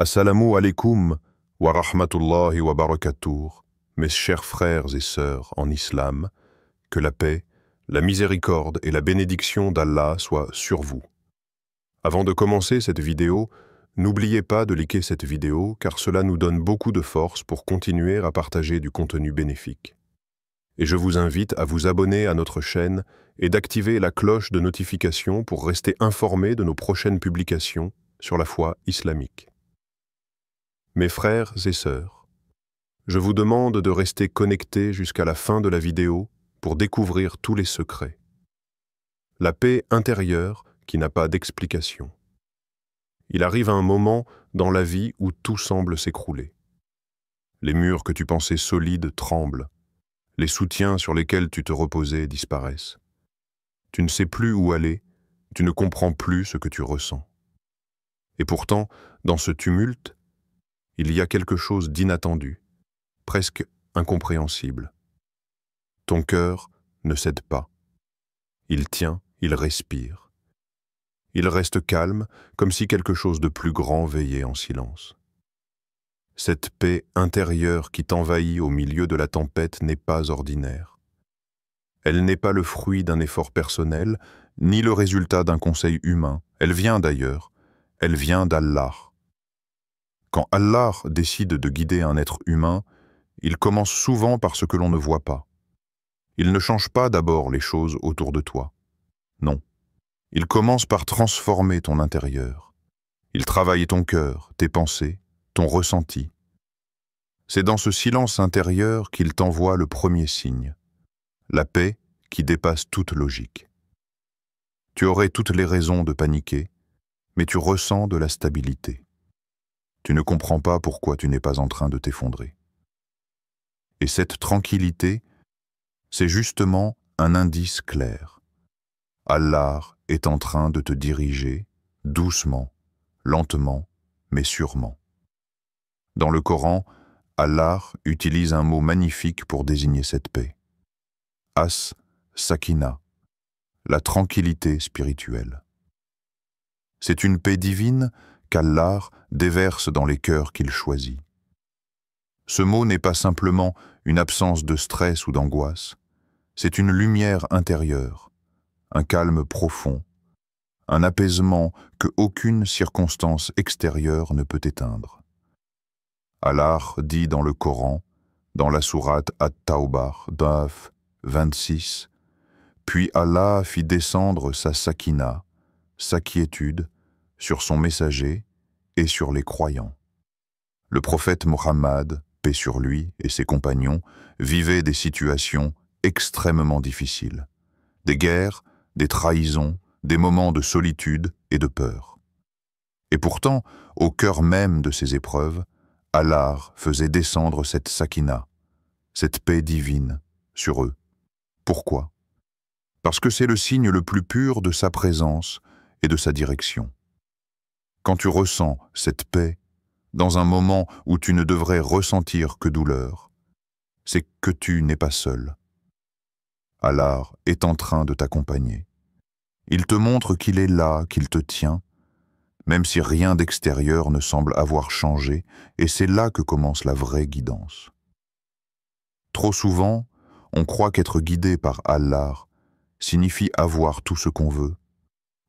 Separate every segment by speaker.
Speaker 1: Assalamu alaikum wa rahmatullahi wa barakatuh, mes chers frères et sœurs en islam, que la paix, la miséricorde et la bénédiction d'Allah soient sur vous. Avant de commencer cette vidéo, n'oubliez pas de liker cette vidéo car cela nous donne beaucoup de force pour continuer à partager du contenu bénéfique. Et je vous invite à vous abonner à notre chaîne et d'activer la cloche de notification pour rester informé de nos prochaines publications sur la foi islamique. Mes frères et sœurs, je vous demande de rester connectés jusqu'à la fin de la vidéo pour découvrir tous les secrets. La paix intérieure qui n'a pas d'explication. Il arrive un moment dans la vie où tout semble s'écrouler. Les murs que tu pensais solides tremblent. Les soutiens sur lesquels tu te reposais disparaissent. Tu ne sais plus où aller, tu ne comprends plus ce que tu ressens. Et pourtant, dans ce tumulte, il y a quelque chose d'inattendu, presque incompréhensible. Ton cœur ne cède pas. Il tient, il respire. Il reste calme, comme si quelque chose de plus grand veillait en silence. Cette paix intérieure qui t'envahit au milieu de la tempête n'est pas ordinaire. Elle n'est pas le fruit d'un effort personnel, ni le résultat d'un conseil humain. Elle vient d'ailleurs, elle vient d'Allah. Quand Allah décide de guider un être humain, il commence souvent par ce que l'on ne voit pas. Il ne change pas d'abord les choses autour de toi. Non. Il commence par transformer ton intérieur. Il travaille ton cœur, tes pensées, ton ressenti. C'est dans ce silence intérieur qu'il t'envoie le premier signe, la paix qui dépasse toute logique. Tu aurais toutes les raisons de paniquer, mais tu ressens de la stabilité. Tu ne comprends pas pourquoi tu n'es pas en train de t'effondrer. Et cette tranquillité, c'est justement un indice clair. Allah est en train de te diriger doucement, lentement, mais sûrement. Dans le Coran, Allah utilise un mot magnifique pour désigner cette paix. As-Sakina, la tranquillité spirituelle. C'est une paix divine qu'Allah déverse dans les cœurs qu'il choisit. Ce mot n'est pas simplement une absence de stress ou d'angoisse, c'est une lumière intérieure, un calme profond, un apaisement que aucune circonstance extérieure ne peut éteindre. Allah dit dans le Coran, dans la sourate At-Tawbah, Daf 26, « Puis Allah fit descendre sa sakina, sa quiétude, sur son messager et sur les croyants. » Le prophète Mohammed, paix sur lui et ses compagnons, vivait des situations extrêmement difficiles. Des guerres, des trahisons, des moments de solitude et de peur. Et pourtant, au cœur même de ces épreuves, Allah faisait descendre cette sakina, cette paix divine, sur eux. Pourquoi? Parce que c'est le signe le plus pur de sa présence et de sa direction. Quand tu ressens cette paix, dans un moment où tu ne devrais ressentir que douleur, c'est que tu n'es pas seul. Allah est en train de t'accompagner. Il te montre qu'il est là, qu'il te tient, même si rien d'extérieur ne semble avoir changé, et c'est là que commence la vraie guidance. Trop souvent, on croit qu'être guidé par Allah signifie avoir tout ce qu'on veut,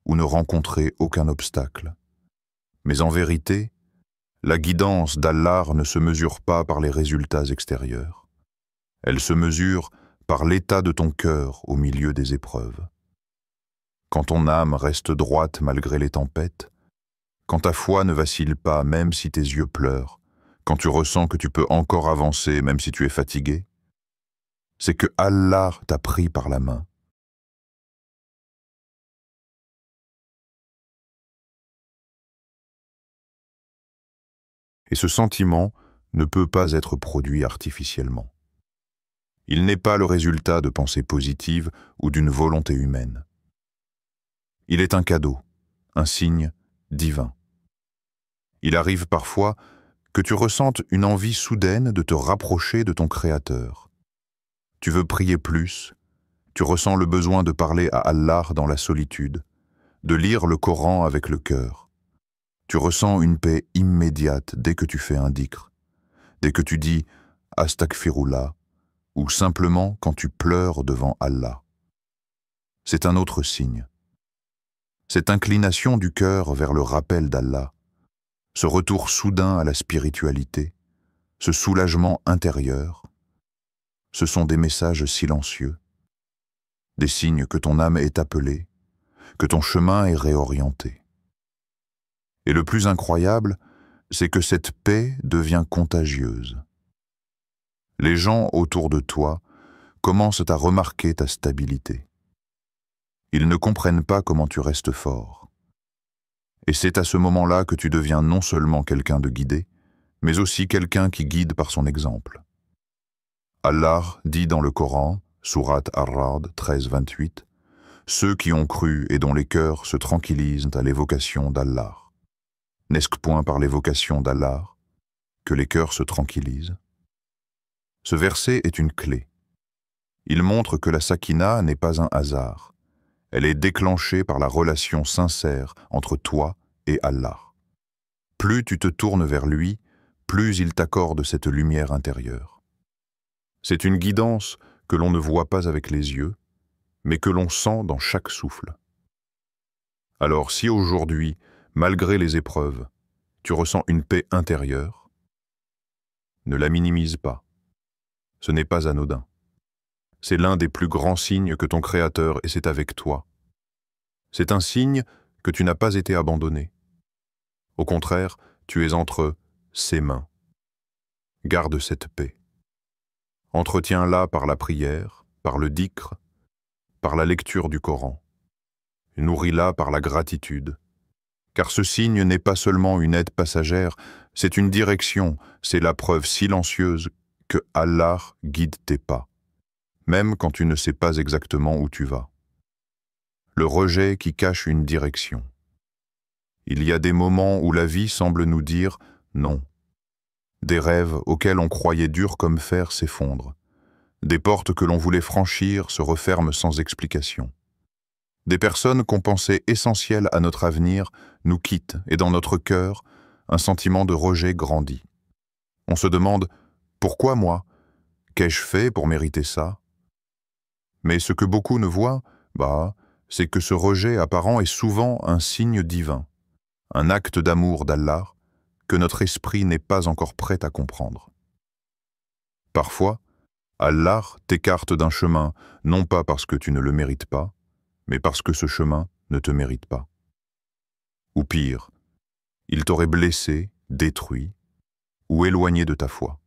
Speaker 1: ou ne rencontrer aucun obstacle. Mais en vérité, la guidance d'Allah ne se mesure pas par les résultats extérieurs. Elle se mesure par l'état de ton cœur au milieu des épreuves. Quand ton âme reste droite malgré les tempêtes, quand ta foi ne vacille pas même si tes yeux pleurent, quand tu ressens que tu peux encore avancer même si tu es fatigué, c'est que Allah t'a pris par la main. Et ce sentiment ne peut pas être produit artificiellement. Il n'est pas le résultat de pensées positives ou d'une volonté humaine. Il est un cadeau, un signe divin. Il arrive parfois que tu ressentes une envie soudaine de te rapprocher de ton Créateur. Tu veux prier plus, tu ressens le besoin de parler à Allah dans la solitude, de lire le Coran avec le cœur.
Speaker 2: Tu ressens une paix immédiate dès que tu fais un dhikr, dès que tu dis « Astaghfirullah » ou simplement quand tu pleures devant Allah. C'est un autre signe. Cette inclination du cœur vers le rappel d'Allah, ce retour soudain à la spiritualité, ce soulagement intérieur, ce sont des messages silencieux, des signes que ton âme est appelée, que ton chemin est réorienté. Et le plus incroyable, c'est que cette paix devient contagieuse. Les gens autour de toi commencent à remarquer ta stabilité. Ils ne comprennent pas comment tu restes fort. Et c'est à ce moment-là que tu deviens non seulement quelqu'un de guidé, mais aussi quelqu'un qui guide par son exemple. Allah dit dans le Coran, Sourate Ar-Ra'd 13-28, « Ceux qui ont cru et dont les cœurs se tranquillisent à l'évocation d'Allah. » N'est-ce point par l'évocation d'Allah que les cœurs se tranquillisent? Ce verset est une clé. Il montre que la sakina n'est pas un hasard. Elle est déclenchée par la relation sincère entre toi et Allah. Plus tu te tournes vers lui, plus il t'accorde cette lumière intérieure. C'est une guidance que l'on ne voit pas avec les yeux, mais que l'on sent dans chaque souffle. Alors si aujourd'hui, malgré les épreuves, tu ressens une paix intérieure, ne la minimise pas. Ce n'est pas anodin. C'est l'un des plus grands signes que ton Créateur est avec toi. C'est un signe que tu n'as pas été abandonné. Au contraire, tu es entre ses mains. Garde cette paix. Entretiens-la par la prière, par le dhikr, par la lecture du Coran. Nourris-la par la gratitude. Car ce signe n'est pas seulement une aide passagère, c'est une direction, c'est la preuve silencieuse que Allah guide tes pas, même quand tu ne sais pas exactement où tu vas. Le rejet qui cache une direction. Il y a des moments où la vie semble nous dire non. Des rêves auxquels on croyait durs comme fer s'effondrent. Des portes que l'on voulait franchir se referment sans explication. Des personnes qu'on pensait essentielles à notre avenir nous quittent et dans notre cœur, un sentiment de rejet grandit. On se demande « Pourquoi moi? Qu'ai-je fait pour mériter ça ?» Mais ce que beaucoup ne voient, c'est que ce rejet apparent est souvent un signe divin, un acte d'amour d'Allah que notre esprit n'est pas encore prêt à comprendre. Parfois, Allah t'écarte d'un chemin, non pas parce que tu ne le mérites pas, mais parce que ce chemin ne te mérite pas. Ou pire, il t'aurait blessé, détruit ou éloigné de ta foi.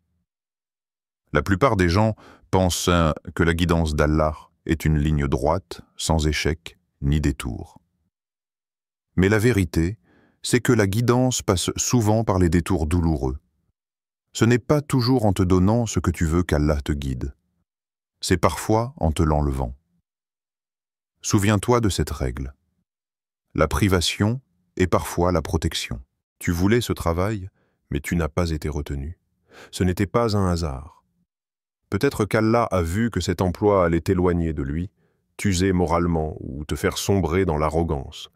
Speaker 2: La plupart des gens pensent que la guidance d'Allah est une ligne droite, sans échec ni détour. Mais la vérité, c'est que la guidance passe souvent par les détours douloureux. Ce n'est pas toujours en te donnant ce que tu veux qu'Allah te guide. C'est parfois en te l'enlevant. Souviens-toi de cette règle. La privation est parfois la protection. Tu voulais ce travail, mais tu n'as pas été retenu. Ce n'était pas un hasard. Peut-être qu'Allah a vu que cet emploi allait t'éloigner de lui, t'user moralement ou te faire sombrer dans l'arrogance.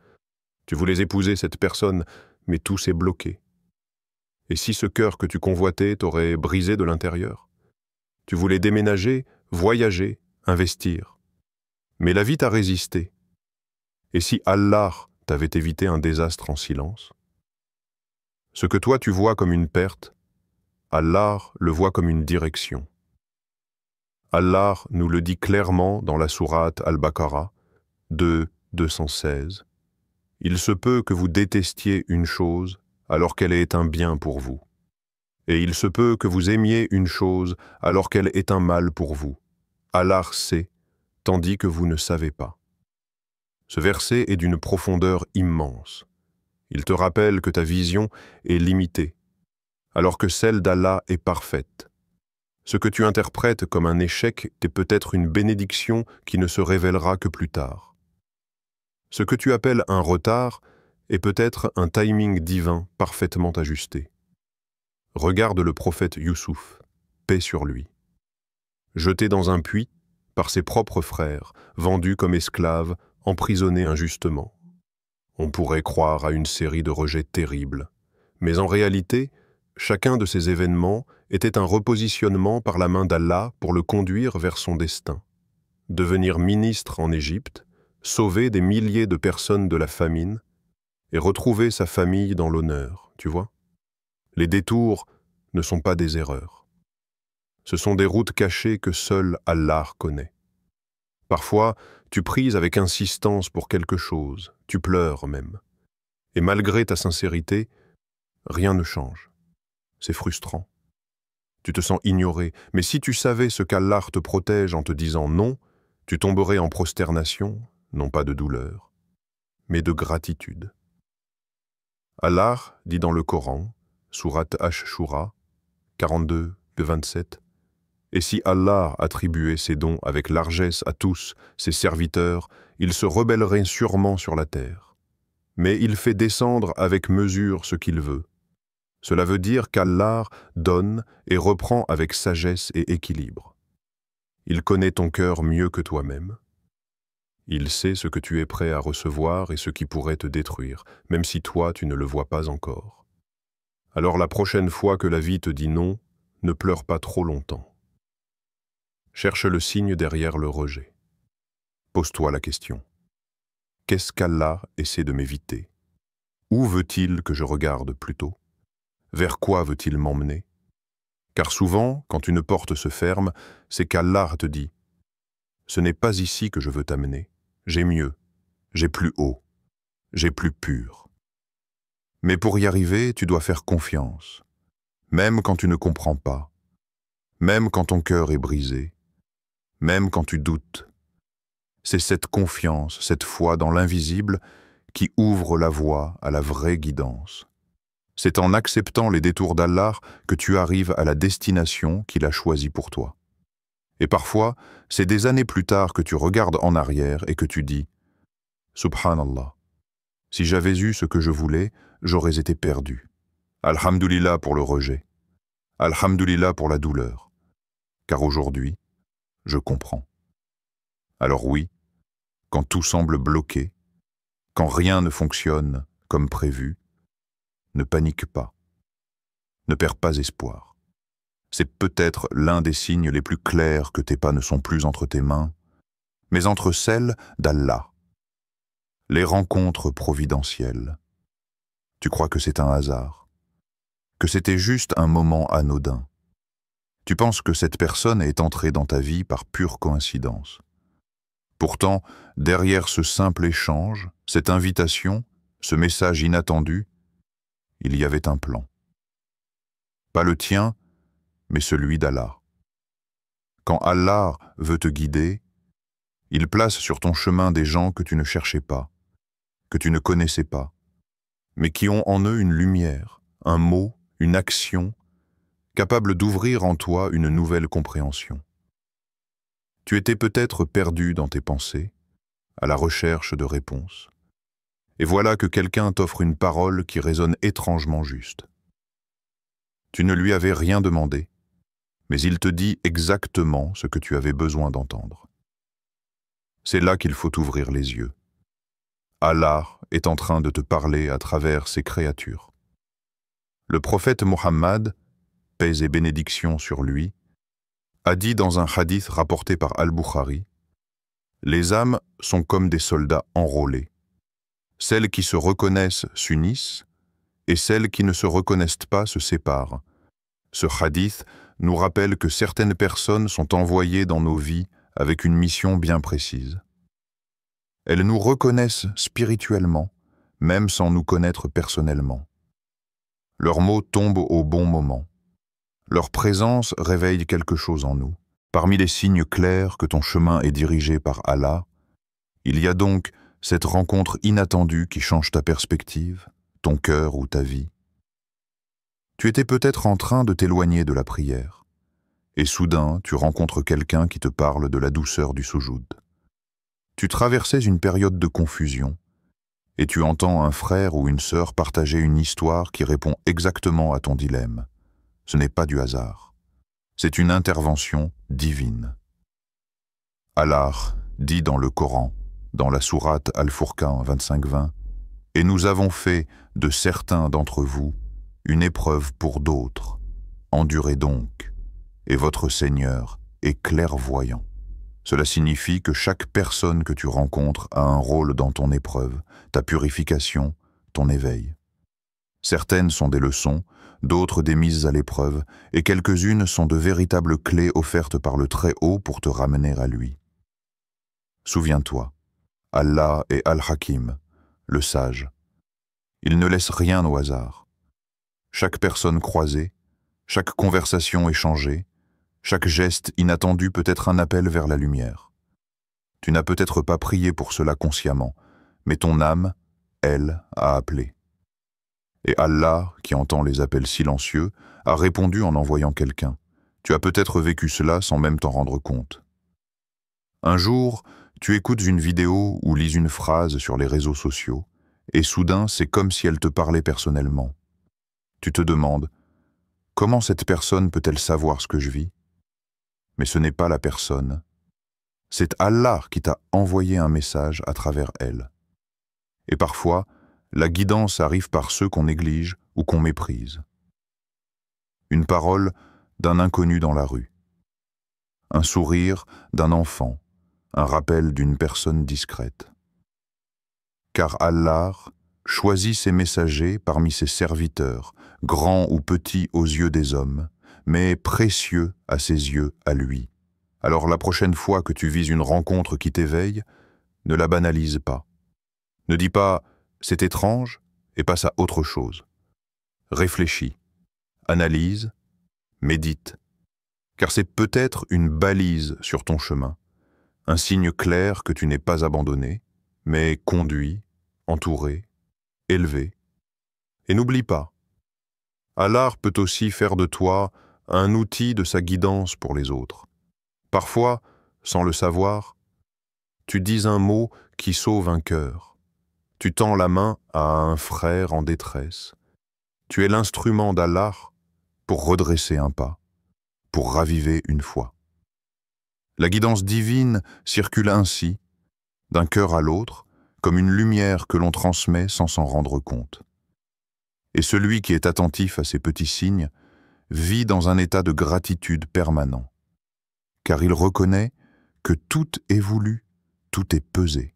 Speaker 2: Tu voulais épouser cette personne, mais tout s'est bloqué. Et si ce cœur que tu convoitais t'aurait brisé de l'intérieur? Tu voulais déménager, voyager, investir. Mais la vie t'a résisté. Et si Allah t'avait évité un désastre en silence? Ce que toi tu vois comme une perte, Allah le voit comme une direction. Allah nous le dit clairement dans la sourate Al-Baqarah 2:216. Il se peut que vous détestiez une chose alors qu'elle est un bien pour vous. Et il se peut que vous aimiez une chose alors qu'elle est un mal pour vous. Allah sait, tandis que vous ne savez pas. Ce verset est d'une profondeur immense. Il te rappelle que ta vision est limitée, alors que celle d'Allah est parfaite. Ce que tu interprètes comme un échec est peut-être une bénédiction qui ne se révélera que plus tard. Ce que tu appelles un retard est peut-être un timing divin parfaitement ajusté. Regarde le prophète Youssouf, paix sur lui. Jeté dans un puits par ses propres frères, vendu comme esclave, emprisonné injustement.
Speaker 1: On pourrait croire à une série de rejets terribles, mais en réalité, chacun de ces événements était un repositionnement par la main d'Allah pour le conduire vers son destin. Devenir ministre en Égypte, sauver des milliers de personnes de la famine et retrouver sa famille dans l'honneur, tu vois. Les détours ne sont pas des erreurs. Ce sont des routes cachées que seul Allah connaît. Parfois, tu pries avec insistance pour quelque chose, tu pleures même. Et malgré ta sincérité, rien ne change. C'est frustrant. Tu te sens ignoré, mais si tu savais ce qu'Allah te protège en te disant non, tu tomberais en prosternation, non pas de douleur, mais de gratitude. Allah dit dans le Coran, sourate Ash-Shura, 42-27, « Et si Allah attribuait ses dons avec largesse à tous ses serviteurs, ils se rebelleraient sûrement sur la terre. Mais il fait descendre avec mesure ce qu'il veut. Cela veut dire qu'Allah donne et reprend avec sagesse et équilibre. Il connaît ton cœur mieux que toi-même. Il sait ce que tu es prêt à recevoir et ce qui pourrait te détruire, même si toi tu ne le vois pas encore. Alors la prochaine fois que la vie te dit non, ne pleure pas trop longtemps. Cherche le signe derrière le rejet. Pose-toi la question. Qu'est-ce qu'Allah essaie de m'éviter? Où veut-il que je regarde plutôt? Vers quoi veut-il m'emmener? Car souvent, quand une porte se ferme, c'est qu'Allah te dit « Ce n'est pas ici que je veux t'amener. J'ai mieux, j'ai plus haut, j'ai plus pur. » Mais pour y arriver, tu dois faire confiance, même quand tu ne comprends pas, même quand ton cœur est brisé, même quand tu doutes. C'est cette confiance, cette foi dans l'invisible qui ouvre la voie à la vraie guidance. C'est en acceptant les détours d'Allah que tu arrives à la destination qu'il a choisie pour toi. Et parfois, c'est des années plus tard que tu regardes en arrière et que tu dis « Subhanallah, si j'avais eu ce que je voulais, j'aurais été perdu. Alhamdulillah pour le rejet. Alhamdulillah pour la douleur. Car aujourd'hui, je comprends. » Alors oui, quand tout semble bloqué, quand rien ne fonctionne comme prévu, ne panique pas. Ne perds pas espoir. C'est peut-être l'un des signes les plus clairs que tes pas ne sont plus entre tes mains, mais entre celles d'Allah. Les rencontres providentielles. Tu crois que c'est un hasard, que c'était juste un moment anodin. Tu penses que cette personne est entrée dans ta vie par pure coïncidence. Pourtant, derrière ce simple échange, cette invitation, ce message inattendu, il y avait un plan. Pas le tien, mais celui d'Allah. Quand Allah veut te guider, il place sur ton chemin des gens que tu ne cherchais pas, que tu ne connaissais pas, mais qui ont en eux une lumière, un mot, une action, capable d'ouvrir en toi une nouvelle compréhension. Tu étais peut-être perdu dans tes pensées, à la recherche de réponses. Et voilà que quelqu'un t'offre une parole qui résonne étrangement juste. Tu ne lui avais rien demandé, mais il te dit exactement ce que tu avais besoin d'entendre. C'est là qu'il faut ouvrir les yeux. Allah est en train de te parler à travers ses créatures. Le prophète Mohammed, paix et bénédiction sur lui, a dit dans un hadith rapporté par Al-Bukhari, « Les âmes sont comme des soldats enrôlés. Celles qui se reconnaissent s'unissent, et celles qui ne se reconnaissent pas se séparent. Ce hadith nous rappelle que certaines personnes sont envoyées dans nos vies avec une mission bien précise. Elles nous reconnaissent spirituellement, même sans nous connaître personnellement. Leurs mots tombent au bon moment. Leur présence réveille quelque chose en nous. Parmi les signes clairs que ton chemin est dirigé par Allah, il y a donc cette rencontre inattendue qui change ta perspective, ton cœur ou ta vie. Tu étais peut-être en train de t'éloigner de la prière, et soudain tu rencontres quelqu'un qui te parle de la douceur du soujoud. Tu traversais une période de confusion, et tu entends un frère ou une sœur partager une histoire qui répond exactement à ton dilemme. Ce n'est pas du hasard. C'est une intervention divine. Allah dit dans le Coran, dans la sourate Al-Furqan 25-20,
Speaker 2: Et nous avons fait de certains d'entre vous une épreuve pour d'autres. Endurez donc, et votre Seigneur est clairvoyant. Cela signifie que chaque personne que tu rencontres a un rôle dans ton épreuve, ta purification, ton éveil. Certaines sont des leçons, d'autres des mises à l'épreuve, et quelques-unes sont de véritables clés offertes par le Très-Haut pour te ramener à lui. Souviens-toi, Allah est Al-Hakim, le sage. Il ne laisse rien au hasard. Chaque personne croisée, chaque conversation échangée, chaque geste inattendu peut être un appel vers la lumière. Tu n'as peut-être pas prié pour cela consciemment, mais ton âme, elle, a appelé. Et Allah, qui entend les appels silencieux, a répondu en envoyant quelqu'un. Tu as peut-être vécu cela sans même t'en rendre compte. Un jour, tu écoutes une vidéo ou lis une phrase sur les réseaux sociaux, et soudain, c'est comme si elle te parlait personnellement. Tu te demandes, comment cette personne peut-elle savoir ce que je vis? Mais ce n'est pas la personne. C'est Allah qui t'a envoyé un message à travers elle. Et parfois, la guidance arrive par ceux qu'on néglige ou qu'on méprise. Une parole d'un inconnu dans la rue. Un sourire d'un enfant. Un rappel d'une personne discrète. Car Allah choisit ses messagers parmi ses serviteurs, grands ou petits aux yeux des hommes, mais précieux à ses yeux à lui. Alors la prochaine fois que tu vis une rencontre qui t'éveille, ne la banalise pas. Ne dis pas « c'est étrange » et passe à autre chose. Réfléchis, analyse, médite, car c'est peut-être une balise sur ton chemin, un signe clair que tu n'es pas abandonné, mais conduit, entouré, élevé. Et n'oublie pas, Allah peut aussi faire de toi un outil de sa guidance pour les autres. Parfois, sans le savoir, tu dis un mot qui sauve un cœur. Tu tends la main à un frère en détresse. Tu es l'instrument d'Allah pour redresser un pas, pour raviver une foi. La guidance divine circule ainsi, d'un cœur à l'autre, comme une lumière que l'on transmet sans s'en rendre compte. Et celui qui est attentif à ces petits signes vit dans un état de gratitude permanent, car il reconnaît que tout est voulu, tout est pesé,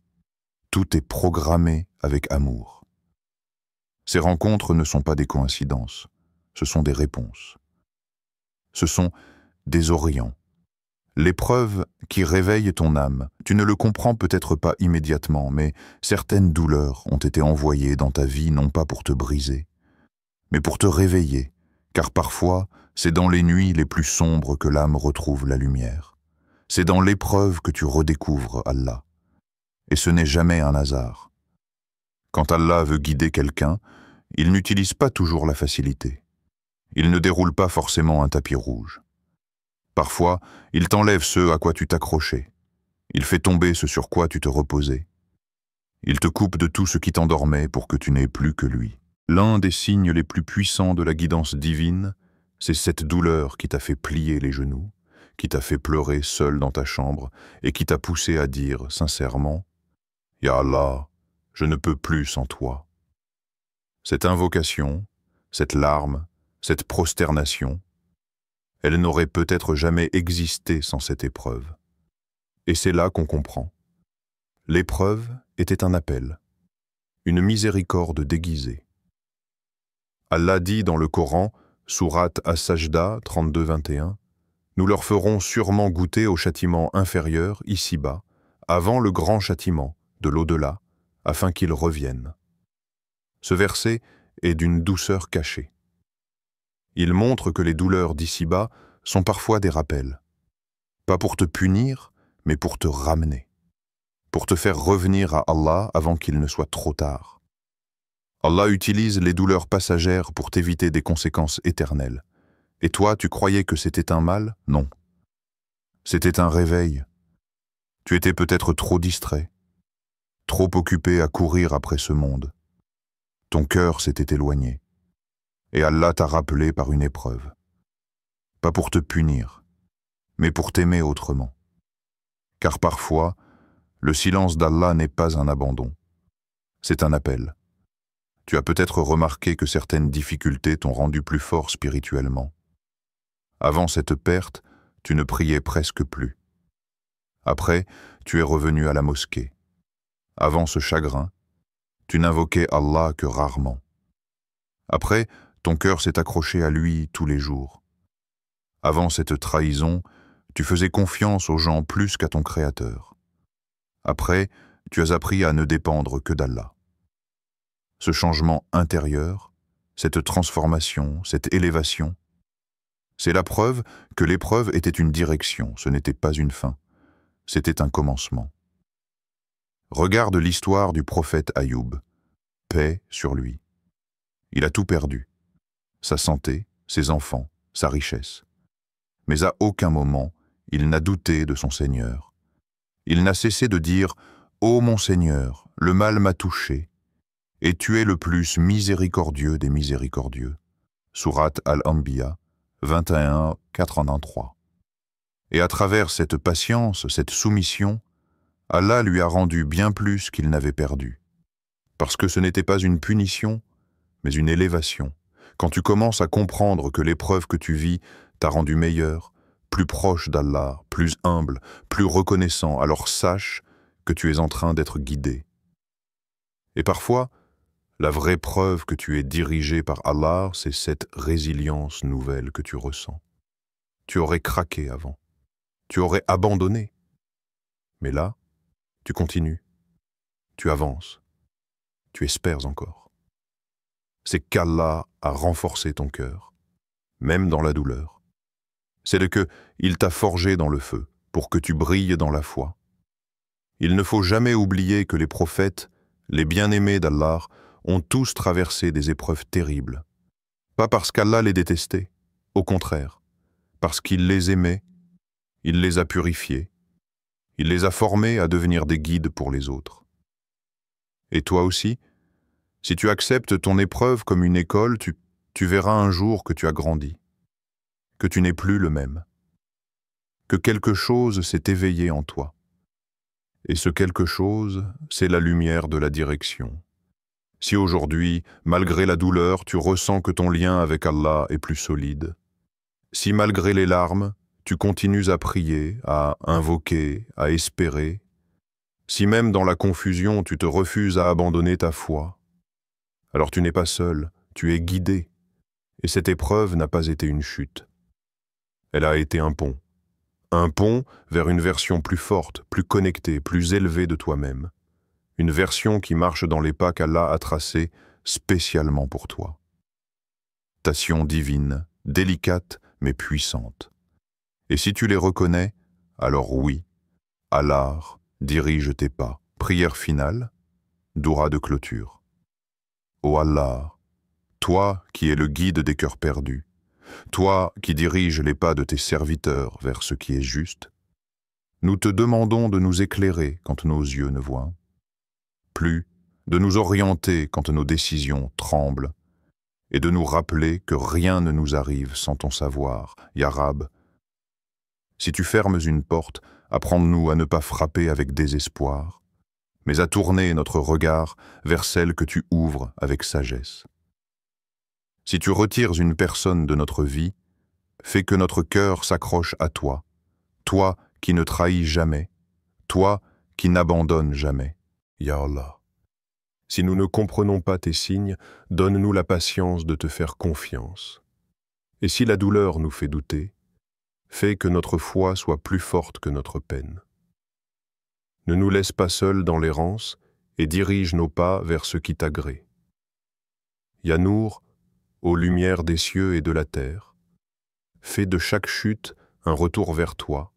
Speaker 2: tout est programmé avec amour. Ces rencontres ne sont pas des coïncidences, ce sont des réponses. Ce sont des orients. L'épreuve qui réveille ton âme, tu ne le comprends peut-être pas immédiatement, mais certaines douleurs ont été envoyées dans ta vie non pas pour te briser, mais pour te réveiller, car parfois, c'est dans les nuits les plus sombres que l'âme retrouve la lumière. C'est dans l'épreuve que tu redécouvres Allah. Et ce n'est jamais un hasard. Quand Allah veut guider quelqu'un, il n'utilise pas toujours la facilité. Il ne déroule pas forcément un tapis rouge. Parfois, il t'enlève ce à quoi tu t'accrochais. Il fait tomber ce sur quoi tu te reposais. Il te coupe de tout ce qui t'endormait pour que tu n'aies plus que lui. L'un des signes les plus puissants de la guidance divine, c'est cette douleur qui t'a fait plier les genoux, qui t'a fait pleurer seul dans ta chambre et qui t'a poussé à dire sincèrement « Ya Allah, je ne peux plus sans toi ». Cette invocation, cette larme, cette prosternation, elle n'aurait peut-être jamais existé sans cette épreuve. Et c'est là qu'on comprend. L'épreuve était un appel, une miséricorde déguisée. Allah dit dans le Coran, sourate As-Sajda 32-21, « Nous leur ferons sûrement goûter au châtiment inférieur, ici-bas, avant le grand châtiment, de l'au-delà, afin qu'ils reviennent. » Ce verset est d'une douceur cachée. Il montre que les douleurs d'ici-bas sont parfois des rappels. Pas pour te punir, mais pour te ramener. Pour te faire revenir à Allah avant qu'il ne soit trop tard. Allah utilise les douleurs passagères pour t'éviter des conséquences éternelles. Et toi, tu croyais que c'était un mal? Non. C'était un réveil. Tu étais peut-être trop distrait, trop occupé à courir après ce monde. Ton cœur s'était éloigné. Et Allah t'a rappelé par une épreuve. Pas pour te punir, mais pour t'aimer autrement. Car parfois, le silence d'Allah n'est pas un abandon. C'est un appel. Tu as peut-être remarqué que certaines difficultés t'ont rendu plus fort spirituellement. Avant cette perte, tu ne priais presque plus. Après, tu es revenu à la mosquée. Avant ce chagrin, tu n'invoquais Allah que rarement. Après, ton cœur s'est accroché à lui tous les jours. Avant cette trahison, tu faisais confiance aux gens plus qu'à ton Créateur. Après, tu as appris à ne dépendre que d'Allah. Ce changement intérieur, cette transformation, cette élévation, c'est la preuve que l'épreuve était une direction, ce n'était pas une fin, c'était un commencement. Regarde l'histoire du prophète Ayoub, paix sur lui. Il a tout perdu, sa santé, ses enfants, sa richesse. Mais à aucun moment, il n'a douté de son Seigneur. Il n'a cessé de dire « Ô mon Seigneur, le mal m'a touché, et tu es le plus miséricordieux des miséricordieux. » Sourate Al-Anbiya, 21-83. Et à travers cette patience, cette soumission, Allah lui a rendu bien plus qu'il n'avait perdu. Parce que ce n'était pas une punition, mais une élévation. Quand tu commences à comprendre que l'épreuve que tu vis t'a rendu meilleur, plus proche d'Allah, plus humble, plus reconnaissant, alors sache que tu es en train d'être guidé. Et parfois, la vraie preuve que tu es dirigé par Allah, c'est cette résilience nouvelle que tu ressens. Tu aurais craqué avant, tu aurais abandonné. Mais là, tu continues, tu avances, tu espères encore. C'est qu'Allah a renforcé ton cœur, même dans la douleur. C'est de que il t'a forgé dans le feu, pour que tu brilles dans la foi. Il ne faut jamais oublier que les prophètes, les bien-aimés d'Allah, ont tous traversé des épreuves terribles. Pas parce qu'Allah les détestait, au contraire, parce qu'il les aimait, il les a purifiés, il les a formés à devenir des guides pour les autres. Et toi aussi, si tu acceptes ton épreuve comme une école, tu verras un jour que tu as grandi, que tu n'es plus le même, que quelque chose s'est éveillé en toi. Et ce quelque chose, c'est la lumière de la direction. Si aujourd'hui, malgré la douleur, tu ressens que ton lien avec Allah est plus solide, si malgré les larmes, tu continues à prier, à invoquer, à espérer, si même dans la confusion, tu te refuses à abandonner ta foi, alors tu n'es pas seul, tu es guidé, et cette épreuve n'a pas été une chute. Elle a été un pont vers une version plus forte, plus connectée, plus élevée de toi-même. Une version qui marche dans les pas qu'Allah a tracés spécialement pour toi. Tation divine, délicate mais puissante. Et si tu les reconnais, alors oui, Allah dirige tes pas. Prière finale, doura de clôture. Ô Allah, toi qui es le guide des cœurs perdus, toi qui diriges les pas de tes serviteurs vers ce qui est juste, nous te demandons de nous éclairer quand nos yeux ne voient, plus de nous orienter quand nos décisions tremblent, et de nous rappeler que rien ne nous arrive sans ton savoir, Ya Rab. Si tu fermes une porte, apprends-nous à ne pas frapper avec désespoir, mais à tourner notre regard vers celle que tu ouvres avec sagesse. Si tu retires une personne de notre vie, fais que notre cœur s'accroche à toi, toi qui ne trahis jamais, toi qui n'abandonnes jamais. Ya Allah, si nous ne comprenons pas tes signes, donne-nous la patience de te faire confiance. Et si la douleur nous fait douter, fais que notre foi soit plus forte que notre peine. Ne nous laisse pas seuls dans l'errance et dirige nos pas vers ce qui t'agrée. Ya Nour, ô lumière des cieux et de la terre, fais de chaque chute un retour vers toi,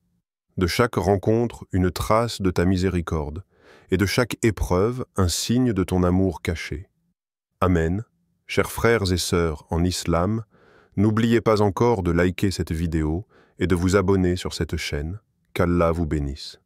Speaker 2: de chaque rencontre une trace de ta miséricorde, et de chaque épreuve un signe de ton amour caché. Amen. Chers frères et sœurs en islam, n'oubliez pas encore de liker cette vidéo et de vous abonner sur cette chaîne. Qu'Allah vous bénisse.